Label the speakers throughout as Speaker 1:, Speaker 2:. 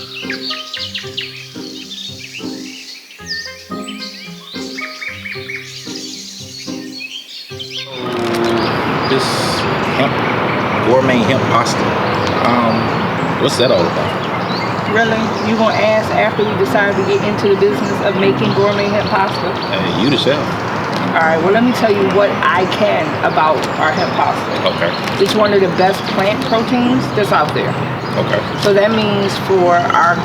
Speaker 1: This gourmet hemp pasta. What's that all about?
Speaker 2: Really? You gonna ask after we decide to get into the business of making gourmet hemp pasta?
Speaker 1: Hey, you the chef.
Speaker 2: Alright, well let me tell you what I can about our hemp pasta.
Speaker 1: Okay.
Speaker 2: It's one of the best plant proteins that's out there.
Speaker 1: Okay.
Speaker 2: So that means for our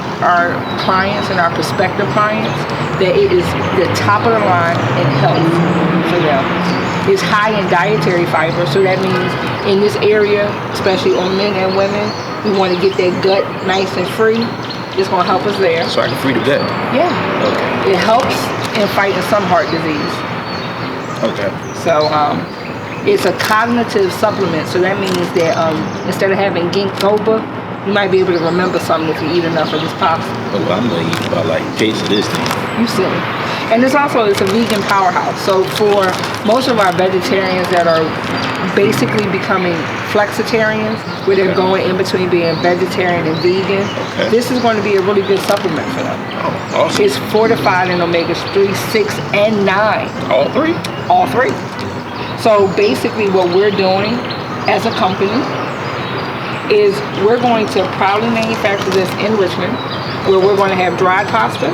Speaker 2: clients and our prospective clients that it is the top of the line in health for them. It's high in dietary fiber, so that means in this area, especially on men and women, we want to get that gut nice and free. It's going to help us there.
Speaker 1: So I can free the gut?
Speaker 2: Yeah.
Speaker 1: Okay.
Speaker 2: It helps in fighting some heart disease.
Speaker 1: Okay.
Speaker 2: So it's a cognitive supplement, so that means that instead of having ginkgo, you might be able to remember something if you eat enough of this pasta.
Speaker 1: Oh, well, I'm going to eat about like a case of this thing.
Speaker 2: You silly. And it's a vegan powerhouse. So for most of our vegetarians that are basically becoming flexitarians, where they're going in between being vegetarian and vegan, this is going to be a really good supplement for them.
Speaker 1: Oh, awesome.
Speaker 2: It's fortified in omegas 3, 6, and 9.
Speaker 1: All three?
Speaker 2: All three. So basically what we're doing as a company is we're going to proudly manufacture this in Richmond, where we're going to have dried pasta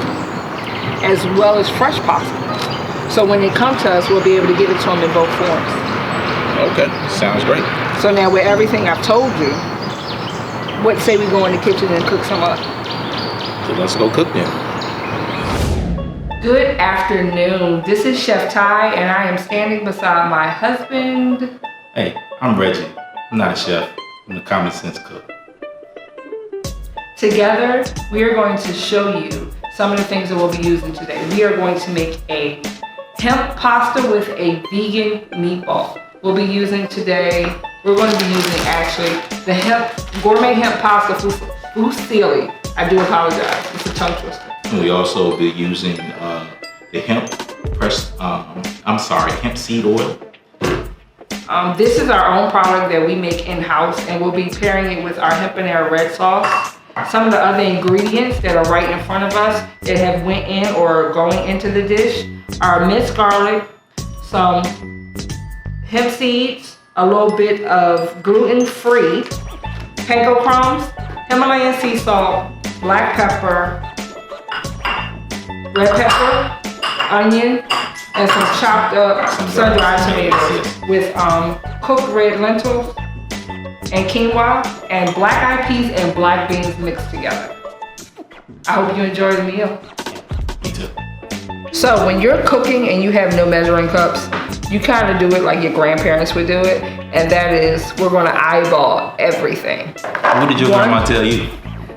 Speaker 2: as well as fresh pasta. So when they come to us, we'll be able to give it to them in both forms.
Speaker 1: Okay, sounds great.
Speaker 2: So now with everything I've told you, what say we go in the kitchen and cook some up?
Speaker 1: So let's go cook then.
Speaker 2: Good afternoon. This is Chef Ty, and I am standing beside my husband.
Speaker 1: Hey, I'm Reggie. I'm not a chef. I'm a common sense cook.
Speaker 2: Together, we are going to show you some of the things that we'll be using today. We are going to make a hemp pasta with a vegan meatball. We'll be using today, we're going to be using actually the gourmet hemp pasta fusilli. I do apologize, it's a tongue twister.
Speaker 1: We also be using the hemp seed oil.
Speaker 2: This is our own product that we make in-house, and we'll be pairing it with our hempanera red sauce. Some of the other ingredients that are right in front of us that have went in or are going into the dish are minced garlic, some hemp seeds, a little bit of gluten-free panko crumbs, Himalayan sea salt, black pepper, red pepper, onion, and some chopped up sun-dried tomatoes with cooked red lentils and quinoa and black-eyed peas and black beans mixed together. I hope you enjoy the meal.
Speaker 1: Me too.
Speaker 2: So when you're cooking and you have no measuring cups, you kind of do it like your grandparents would do it, and that is, we're going to eyeball everything.
Speaker 1: What did your grandma tell you?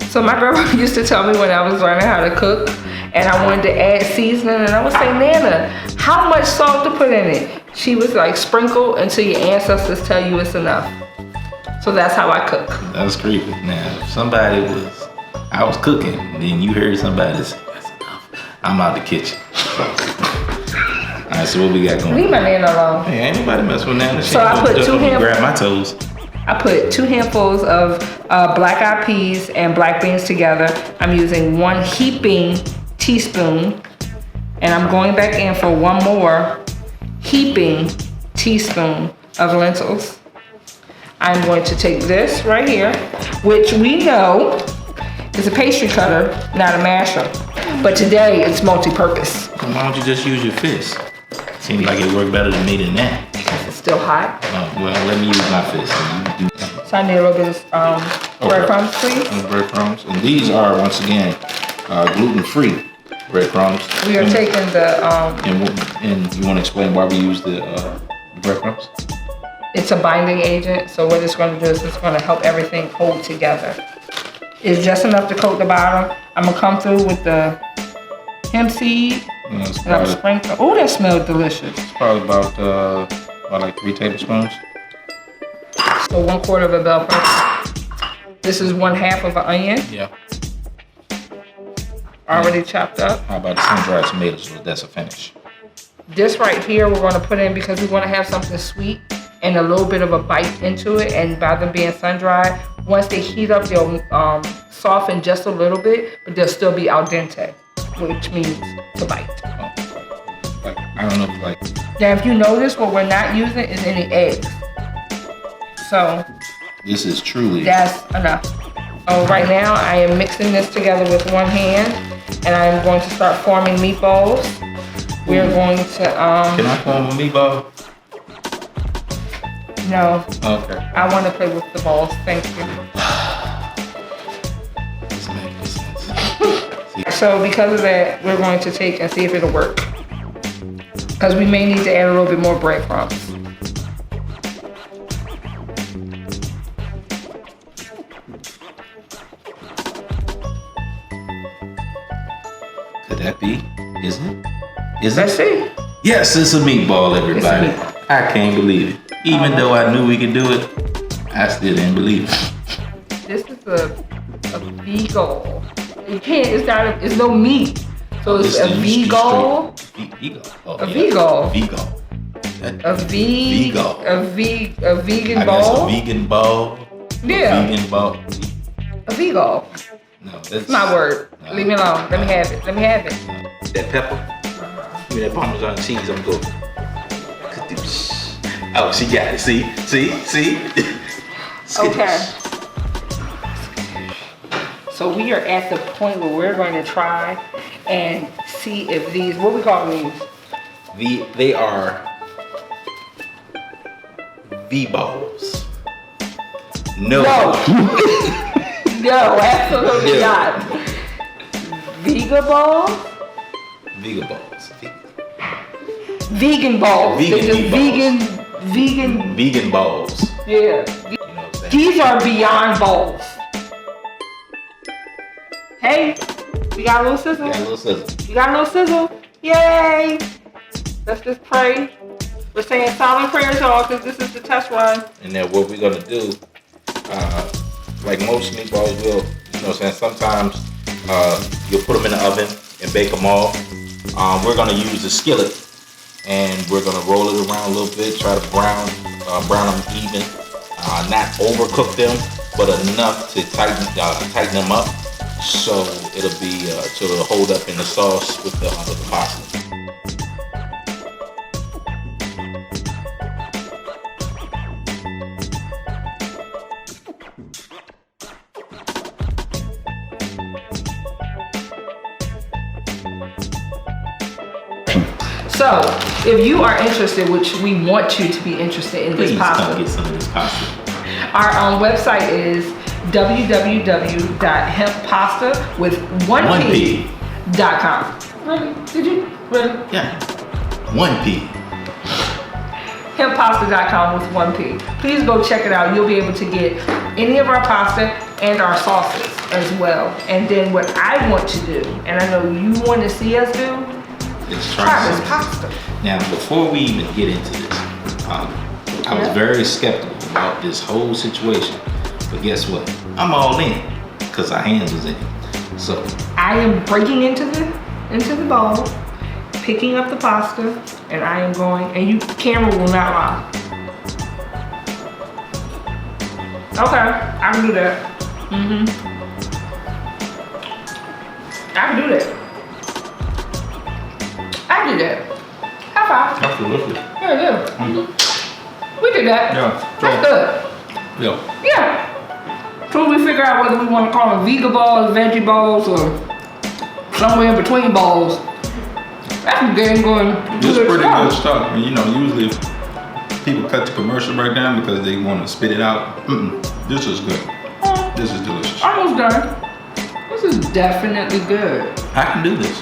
Speaker 2: So my grandma used to tell me when I was learning how to cook, and I wanted to add seasoning, and I would say, Nana, how much salt to put in it? She was like, sprinkle until your ancestors tell you it's enough. So that's how I cook.
Speaker 1: That's creepy. Now, if I was cooking, and then you heard somebody say, that's enough, I'm out the kitchen. All right, so what we got going?
Speaker 2: Leave my Nana alone.
Speaker 1: Hey, ain't nobody mess with Nana.
Speaker 2: So I put
Speaker 1: grab my toes.
Speaker 2: I put 2 handfuls of black-eyed peas and black beans together. I'm using 1 heaping teaspoon, and I'm going back in for 1 more heaping teaspoon of lentils. I'm going to take this right here, which we know is a pastry cutter, not a masher. But today it's multi-purpose.
Speaker 1: Why don't you just use your fist? Seems like it worked better than me than that.
Speaker 2: It's still hot.
Speaker 1: Well, let me use my fist.
Speaker 2: So I need a little bit of breadcrumbs, please.
Speaker 1: Breadcrumbs. And these are, once again, gluten-free breadcrumbs.
Speaker 2: We are taking the...
Speaker 1: And you want to explain why we use the breadcrumbs?
Speaker 2: It's a binding agent, so what it's going to do is it's going to help everything hold together. It's just enough to coat the bottom. I'm going to come through with the hemp seed. And I'm sprinkling. Oh, that smells delicious.
Speaker 1: It's probably about like 3 tablespoons.
Speaker 2: So 1/4 of a bell pepper. This is 1/2 of an onion.
Speaker 1: Yeah.
Speaker 2: Already chopped up.
Speaker 1: How about the sun-dried tomatoes? That's a finish.
Speaker 2: This right here we're going to put in because we want to have something sweet and a little bit of a bite into it. And by them being sun-dried, once they heat up, they'll soften just a little bit, but they'll still be al dente, which means to bite.
Speaker 1: Like, I don't know, like.
Speaker 2: Now, if you notice, what we're not using is any eggs. So.
Speaker 1: This is truly.
Speaker 2: That's enough. Oh, right now I am mixing this together with one hand, and I'm going to start forming meatballs. We're going to.
Speaker 1: Can I form a meatball?
Speaker 2: No.
Speaker 1: Okay.
Speaker 2: I want to play with the balls. Thank you.
Speaker 1: This makes sense.
Speaker 2: So because of that, we're going to take and see if it'll work. Because we may need to add a little bit more breadcrumbs.
Speaker 1: Could that be? Is it? Is
Speaker 2: Let's
Speaker 1: it?
Speaker 2: see.
Speaker 1: Yes, it's a meatball, everybody.
Speaker 2: It's a meatball.
Speaker 1: I can't believe it. Even though I knew we could do it, I still didn't believe it.
Speaker 2: This is a vegan. You can't. It's not. It's no meat. So it's a vegan.
Speaker 1: Oh,
Speaker 2: A vegan.
Speaker 1: Vegan.
Speaker 2: A vegan
Speaker 1: I guess
Speaker 2: ball.
Speaker 1: a vegan ball.
Speaker 2: Yeah.
Speaker 1: A vegan ball.
Speaker 2: A vegan.
Speaker 1: No, that's
Speaker 2: It's my word.
Speaker 1: No.
Speaker 2: Leave me alone. Let me have it. Let me have it.
Speaker 1: That pepper. Give me that Parmesan cheese. I'm good. Oh, she got it. See?
Speaker 2: Okay. So we are at the point where we're going to try and see if these, what we call these?
Speaker 1: They are V balls. No.
Speaker 2: No, absolutely not. Vega balls?
Speaker 1: Vega balls.
Speaker 2: Vegan balls.
Speaker 1: Vegan
Speaker 2: Vegan.
Speaker 1: Vegan balls.
Speaker 2: Yeah.
Speaker 1: You know what I'm saying?
Speaker 2: These are beyond balls. Hey, we got a little sizzle.
Speaker 1: Got a little sizzle.
Speaker 2: You got a little sizzle. Yay. Let's just pray. We're saying silent prayers, y'all, because this is the test run.
Speaker 1: And then what we're gonna do, like most meatballs will, you know what I'm saying, sometimes you'll put them in the oven and bake them all. We're gonna use a skillet and we're gonna roll it around a little bit, try to brown them even. Not overcook them, but enough to tighten them up. So it'll hold up in the sauce with the pasta.
Speaker 2: So, if you are interested, which we want you to be interested in this
Speaker 1: Please
Speaker 2: pasta,
Speaker 1: come get some of this pasta.
Speaker 2: our website is www.hemppasta with 1p.com. Really? Did you? Really?
Speaker 1: Yeah. 1p.
Speaker 2: Hemppasta.com with 1p. Please go check it out. You'll be able to get any of our pasta and our sauces as well. And then what I want to do, and I know you want to see us do,
Speaker 1: Let's
Speaker 2: try this
Speaker 1: some.
Speaker 2: pasta.
Speaker 1: Now, before we even get into this, I was very skeptical about this whole situation. But guess what? I'm all in because our hands was in it. So
Speaker 2: I am breaking into the bowl, picking up the pasta, and I am going, and you camera will not lie. Okay, I can do that. I can do that. I can do that. High five.
Speaker 1: absolutely.
Speaker 2: Yeah, yeah. We did that.
Speaker 1: Yeah.
Speaker 2: That's good.
Speaker 1: Yeah.
Speaker 2: Yeah. So we figure out whether we want to call them Vega balls, veggie balls, or somewhere in between balls. That's getting going.
Speaker 3: This is pretty good stuff. And, you know, usually people cut the commercial right down because they want to spit it out. This is good. This is delicious.
Speaker 2: Almost done. This is definitely good.
Speaker 1: I can do this.